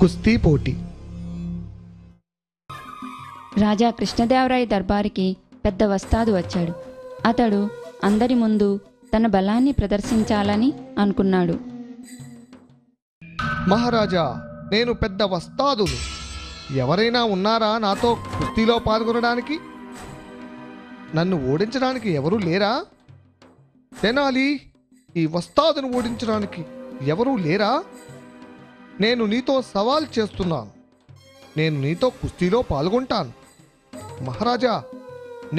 కుస్తీ పోటీ. రాజా కృష్ణదేవరాయ దర్బారుకి పెద్ద వస్తాదు వచ్చాడు. అతడు అందరి ముందు తన బలాన్ని ప్రదర్శించాలని అనుకున్నాడు. మహారాజా, నేను పెద్ద వస్తాదును. ఎవరైనా ఉన్నారా నాతో కుస్తీలో పాల్గొనడానికి? నన్ను ఓడించడానికి ఎవరూ లేరా? తెనాలి, ఈ వస్తాదును ఓడించడానికి ఎవరూ లేరా? నేను నీతో సవాల్ చేస్తున్నాను. నేను నీతో కుస్తీలో పాల్గొంటాను. మహారాజా,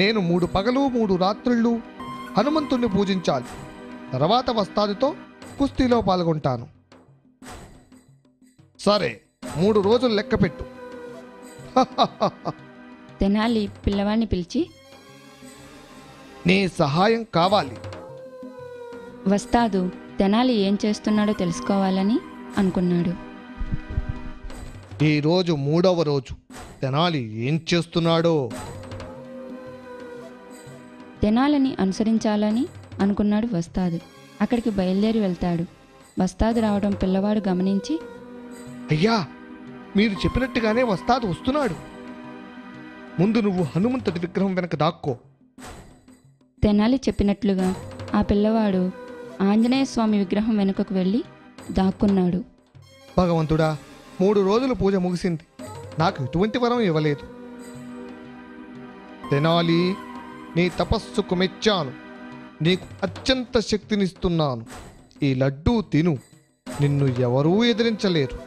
నేను 3 పగలు 3 రాత్రుళ్ళు హనుమంతుణ్ణి పూజించాలి. తర్వాత వస్తాదుతో కుస్తీలో పాల్గొంటాను. సరే, 3 రోజులు లెక్కపెట్టు. తెనాలి పిల్లవాడిని పిలిచి, నీ సహాయం కావాలి. వస్తాదు తెనాలి ఏం చేస్తున్నాడో తెలుసుకోవాలని అనుకున్నాడు. ఈరోజు 3వ రోజు. తెనాలి ఏం చేస్తున్నాడో? తెనాలిని అనుసరించాలని అనుకున్నాడు వస్తాదు. అక్కడికి బయలుదేరి వెళ్తాడు. వస్తాదు రావడం పిల్లవాడు గమనించి, అయ్యా, మీరు చెప్పినట్టుగానే వస్తాదు వస్తున్నాడు. ముందు నువ్వు హనుమంతుడి విగ్రహం వెనక దాక్కో. తెనాలి చెప్పినట్లుగా ఆ పిల్లవాడు ఆంజనేయ స్వామి విగ్రహం వెనుకకు వెళ్ళి దాక్కున్నాడు. భగవంతుడా, 3 రోజులు పూజ ముగిసింది. నాకు ఎటువంటి వరం ఇవ్వలేదు. తెనాలి, నీ తపస్సుకు మెచ్చాను. నీకు అత్యంత శక్తినిస్తున్నాను. ఈ లడ్డూ తిను. నిన్ను ఎవరూ ఎదిరించలేరు.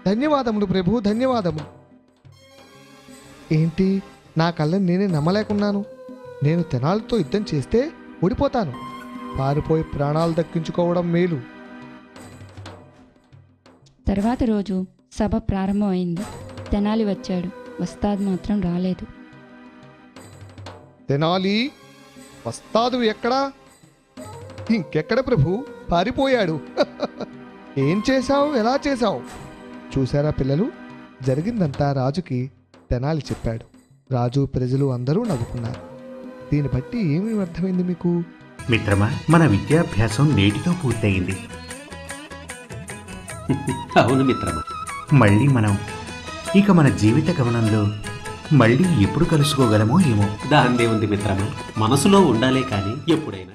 ధన్యవాదములు ప్రభు, ధన్యవాదములు. ఏంటి, నా కళ్ళని నేనే నమ్మలేకున్నాను. నేను తెనాలితో యుద్ధం చేస్తే ఓడిపోతాను. పారిపోయి ప్రాణాలు దక్కించుకోవడం మేలు. తర్వాత రోజు సభ ప్రారంభమైంది. తెనాలి వచ్చాడు. వస్తాద్ మాత్రం రాలేదు. తెనాలి, వస్తాదు ఎక్కడా? ఇంకెక్కడ ప్రభు, పారిపోయాడు. ఏం చేశావు, ఎలా చేశావు? చూశారా పిల్లలు, జరిగిందంతా రాజుకి తెనాలి చెప్పాడు. రాజు ప్రజలు అందరూ నవ్వుకున్నారు. దీన్ని బట్టి ఏమి అర్థమైంది మీకు? మిత్రమా, మన విద్యాభ్యాసం నేటితో పూర్తయింది. అవును మిత్రమా. మళ్ళీ మనం ఇక మన జీవిత గమనంలో మళ్ళీ ఎప్పుడు కలుసుకోగలమో ఏమో. దాందే ఉంది మిత్రమా, మనసులో ఉండాలే కానీ ఎప్పుడైనా